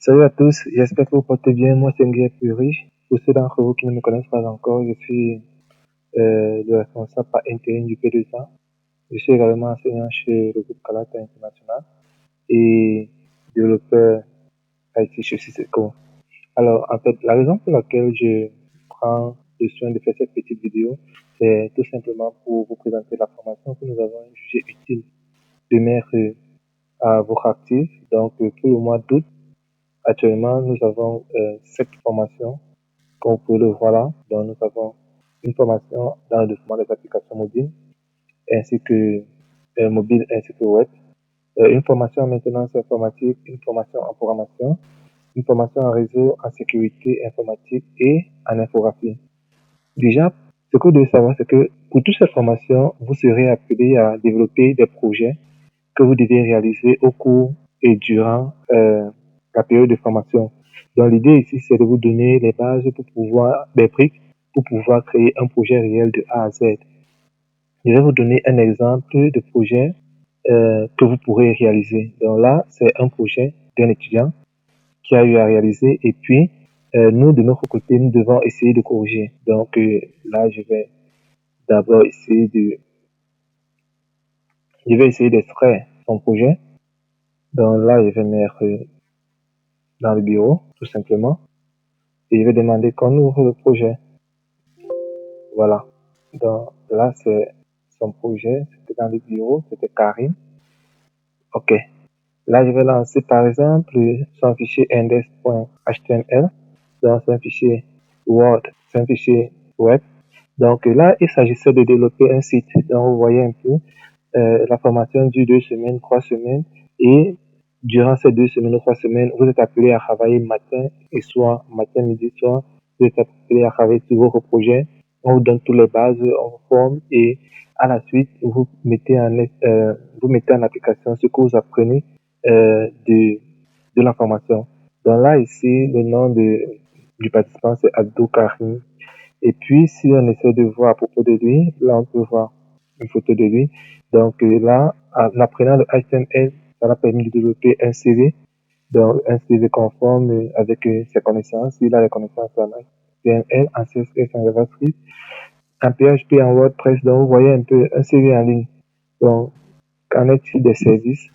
Salut à tous, j'espère que vous portez bien. Moi, c'est Nguyen Puri. Pour ceux d'entre vous qui ne me connaissent pas encore, je suis le responsable par intérim du P2A. Je suis également enseignant chez le groupe Calata International et développeur IT chez Cisco. Alors, en fait, la raison pour laquelle je prends le soin de faire cette petite vidéo, c'est tout simplement pour vous présenter la formation que nous avons jugé utile de mettre à votre actif. Donc, pour le mois d'août, actuellement, nous avons 7 formations, comme vous pouvez le voir là. Donc, nous avons une formation dans le développement des applications mobiles, ainsi que mobile, ainsi que web. Une formation en maintenance informatique, une formation en programmation, une formation en réseau, en sécurité informatique et en infographie. Déjà, ce que vous devez savoir, c'est que pour toutes ces formations, vous serez appelé à développer des projets que vous devez réaliser au cours et durant la période de formation. Donc l'idée ici, c'est de vous donner les bases pour pouvoir, des briques, pour pouvoir créer un projet réel de A à Z. Je vais vous donner un exemple de projet que vous pourrez réaliser. Donc là, c'est un projet d'un étudiant qui a eu à réaliser et puis nous, de notre côté, nous devons essayer de corriger. Donc là, d'abord essayer de, je vais essayer d'extraire son projet. Donc là, je vais mettre dans le bureau, tout simplement. Et je vais demander qu'on ouvre le projet. Voilà. Donc là, c'est son projet. C'était dans le bureau. C'était Karim. OK. Là, je vais lancer, par exemple, son fichier index.html. Donc, c'est un fichier Word. C'est un fichier web. Donc là, il s'agissait de développer un site. Donc, vous voyez un peu, la formation dure 2 semaines, 3 semaines. Et durant ces 2 semaines ou 3 semaines, vous êtes appelé à travailler matin et soir, matin, midi, soir. Vous êtes appelé à travailler sur votre projet. On vous donne toutes les bases, on vous forme et à la suite, vous mettez en application ce que vous apprenez de la formation. Donc là, ici, le nom du participant, c'est Abdou Karim. Et puis, si on essaie de voir à propos de lui, là, on peut voir une photo de lui. Donc là, en apprenant le HTML, ça l'a permis de développer un CV, donc un CV conforme avec ses connaissances. Il a les connaissances en HTML, en CSS, en JavaScript, en PHP, en WordPress. Donc vous voyez un peu un CV en ligne. Donc, qu'en est-il des services?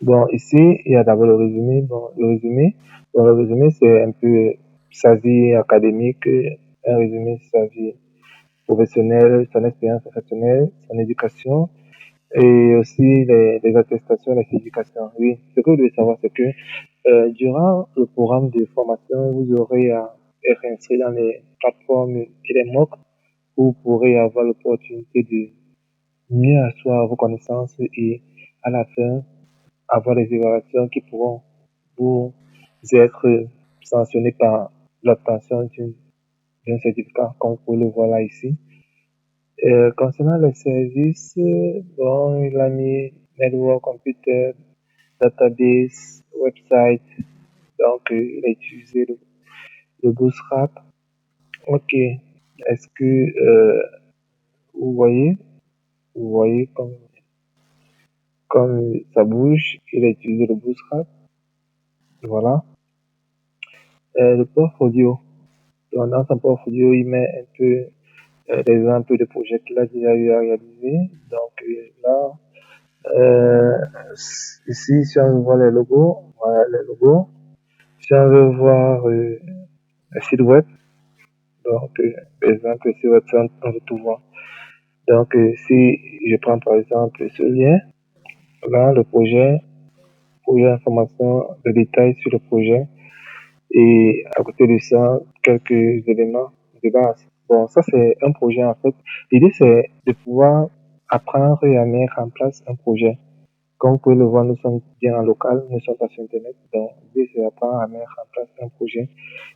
Bon, ici, il y a d'abord le résumé. Le résumé, c'est un peu sa vie académique, un résumé de sa vie professionnelle, son expérience professionnelle, son éducation et aussi les attestations, les certifications. Oui, ce que vous devez savoir, c'est que durant le programme de formation, vous aurez à être inscrit dans les plateformes et les MOOC où vous pourrez avoir l'opportunité de mieux asseoir vos connaissances et à la fin avoir des évaluations qui pourront vous être sanctionnées par l'obtention d'un certificat, comme vous pouvez le voir là ici. Concernant les services, bon, il a mis Network Computer, Database, Website, donc il a utilisé le Bootstrap. Ok, est-ce que vous voyez, comme ça bouge, il a utilisé le Bootstrap, voilà. Le portfolio, donc dans son portfolio, il met un peu l'exemple de projets qu'il a déjà eu à réaliser. Donc là, Euh, ici, si on veut voir les logos, voilà les logos. Si on veut voir un site web, donc par exemple, le site web, on veut tout voir. Donc, si je prends par exemple ce lien, là, le projet d'information, de détails sur le projet, et à côté de ça, quelques éléments de base. Bon, ça c'est un projet en fait. L'idée c'est de pouvoir apprendre et à mettre en place un projet. Comme vous pouvez le voir, nous sommes bien en local, nous ne sommes pas sur Internet. Donc, l'idée, c'est d'apprendre à mettre en place un projet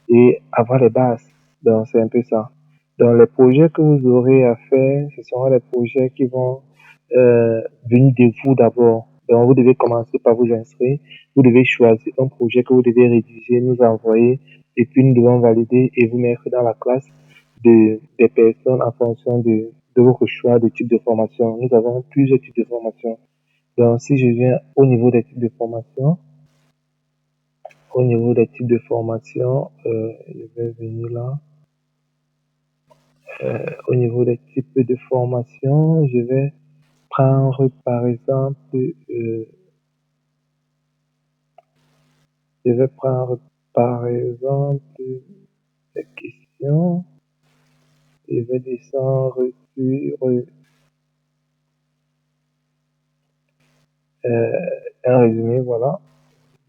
et avoir les bases. Donc, c'est un peu ça. Donc, les projets que vous aurez à faire, ce seront les projets qui vont venir de vous d'abord. Donc, vous devez commencer par vous inscrire. Vous devez choisir un projet que vous devez rédiger, nous envoyer, et puis nous devons valider et vous mettre dans la classe des personnes en fonction de votre choix de type de formation. Nous avons plusieurs types de formation. Donc, si je viens au niveau des types de formation, Au niveau des types de formation, je vais venir là. Au niveau des types de formation, je vais prendre par exemple, je vais prendre par exemple cette question. Je vais descendre sur un résumé, voilà.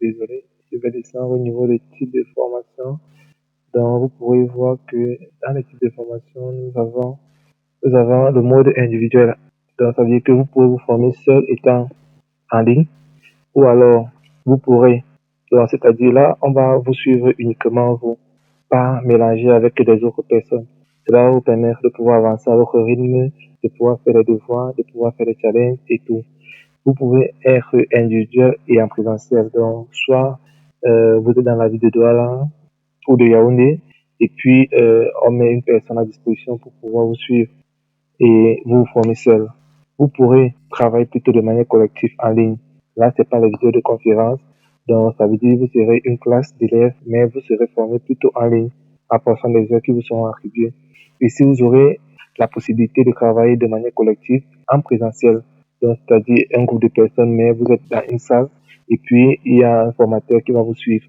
Désolé, je vais descendre au niveau des types de formation. Donc, vous pourrez voir que dans les types de formation, nous avons le mode individuel. Donc, ça veut dire que vous pouvez vous former seul étant en ligne ou alors vous pourrez. Donc, c'est-à-dire là, on va vous suivre uniquement vous, pas mélanger avec des autres personnes. Cela va vous permettre de pouvoir avancer à votre rythme, de pouvoir faire les devoirs, de pouvoir faire des challenges et tout. Vous pouvez être individuel et en présentiel. Donc, soit vous êtes dans la ville de Douala ou de Yaoundé, et puis on met une personne à disposition pour pouvoir vous suivre et vous vous formez seul. Vous pourrez travailler plutôt de manière collective en ligne. Là, c'est pas les vidéos de conférence. Donc, ça veut dire que vous serez une classe d'élèves, mais vous serez formé plutôt en ligne, en fonction des heures qui vous seront attribuées. Ici, vous aurez la possibilité de travailler de manière collective en présentiel. Donc, c'est-à-dire un groupe de personnes, mais vous êtes dans une salle et puis il y a un formateur qui va vous suivre.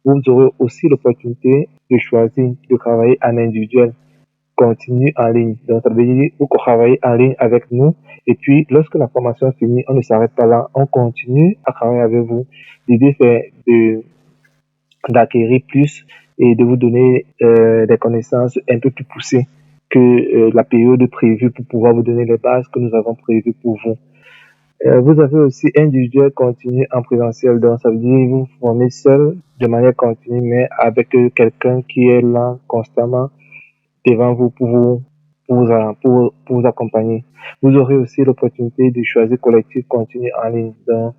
Vous aurez aussi l'opportunité de choisir de travailler en individuel continue en ligne. Donc, ça veut dire que vous travaillez en ligne avec nous. Et puis, lorsque la formation est finie, on ne s'arrête pas là. On continue à travailler avec vous. L'idée, c'est d'acquérir plus et de vous donner des connaissances un peu plus poussées que la période prévue pour pouvoir vous donner les bases que nous avons prévues pour vous. Vous avez aussi individuel continu en présentiel. Donc, ça veut dire que vous vous formez seul de manière continue, mais avec quelqu'un qui est là constamment devant vous pour vous accompagner. Vous aurez aussi l'opportunité de choisir collectif continu en ligne. Donc,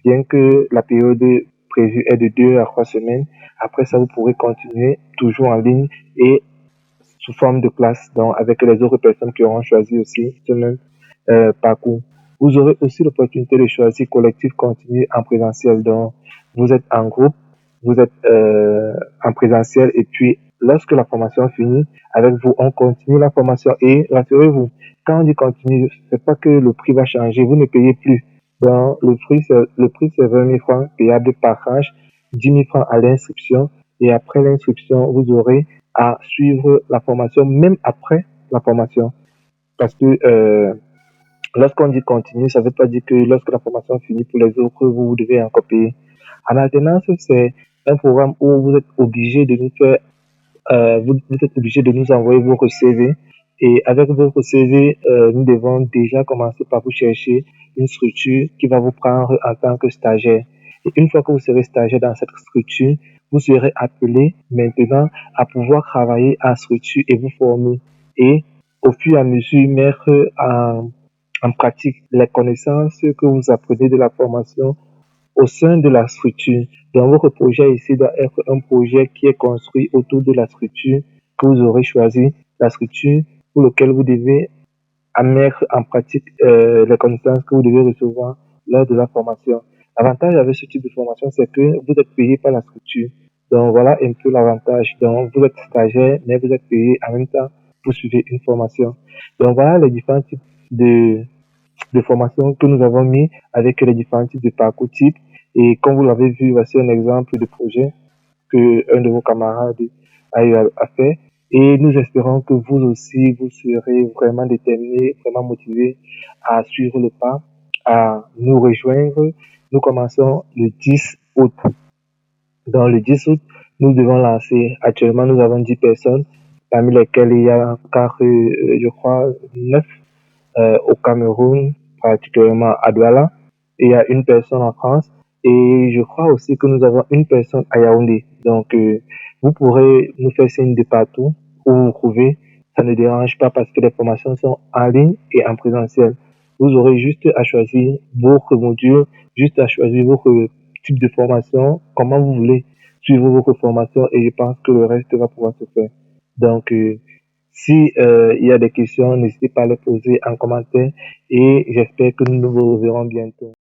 bien que la période prévue est de 2 à 3 semaines, après ça, vous pourrez continuer toujours en ligne et sous forme de classe, donc avec les autres personnes qui auront choisi aussi ce même parcours. Vous aurez aussi l'opportunité de choisir collectif continu en présentiel. Donc, vous êtes en groupe, vous êtes en présentiel et puis lorsque la formation finit, avec vous, on continue la formation et rassurez-vous, quand on dit continue, c'est pas que le prix va changer, vous ne payez plus. Donc, le prix, c'est 20 000 francs payable par tranche, 10 000 francs à l'inscription et après l'inscription, vous aurez à suivre la formation, même après la formation. Parce que lorsqu'on dit continue, ça ne veut pas dire que lorsque la formation finit pour les autres, vous devez encore payer. En alternance, c'est un programme où vous êtes obligé de nous faire, vous êtes obligé de nous envoyer votre CV. Et avec votre CV, nous devons déjà commencer par vous chercher une structure qui va vous prendre en tant que stagiaire. Et une fois que vous serez stagiaire dans cette structure, vous serez appelé maintenant à pouvoir travailler en structure et vous former. Et au fur et à mesure, mettre en pratique les connaissances que vous apprenez de la formation au sein de la structure. Donc, votre projet ici doit être un projet qui est construit autour de la structure que vous aurez choisi, la structure pour laquelle vous devez mettre en pratique les connaissances que vous devez recevoir lors de la formation. L'avantage avec ce type de formation, c'est que vous êtes payé par la structure. Donc, voilà un peu l'avantage. Donc, vous êtes stagiaire, mais vous êtes payé en même temps pour suivre une formation. Donc, voilà les différents types de formation que nous avons mis avec les différents types de parcours types. Et comme vous l'avez vu, voici un exemple de projet que un de vos camarades a eu à faire. Et nous espérons que vous aussi, vous serez vraiment déterminés, vraiment motivés à suivre le pas, à nous rejoindre. Nous commençons le 10 août. Dans le 10 août, nous devons lancer. Actuellement, nous avons 10 personnes, parmi lesquelles il y a encore, je crois, 9 au Cameroun, particulièrement à Douala. Et il y a une personne en France. Et je crois aussi que nous avons une personne à Yaoundé. Donc, vous pourrez nous faire signe de partout où vous vous trouvez. Ça ne dérange pas parce que les formations sont en ligne et en présentiel. Vous aurez juste à choisir votre module, juste à choisir votre type de formation, comment vous voulez suivre votre formation et je pense que le reste va pouvoir se faire. Donc, si il y a des questions, n'hésitez pas à les poser en commentaire et j'espère que nous nous reverrons bientôt.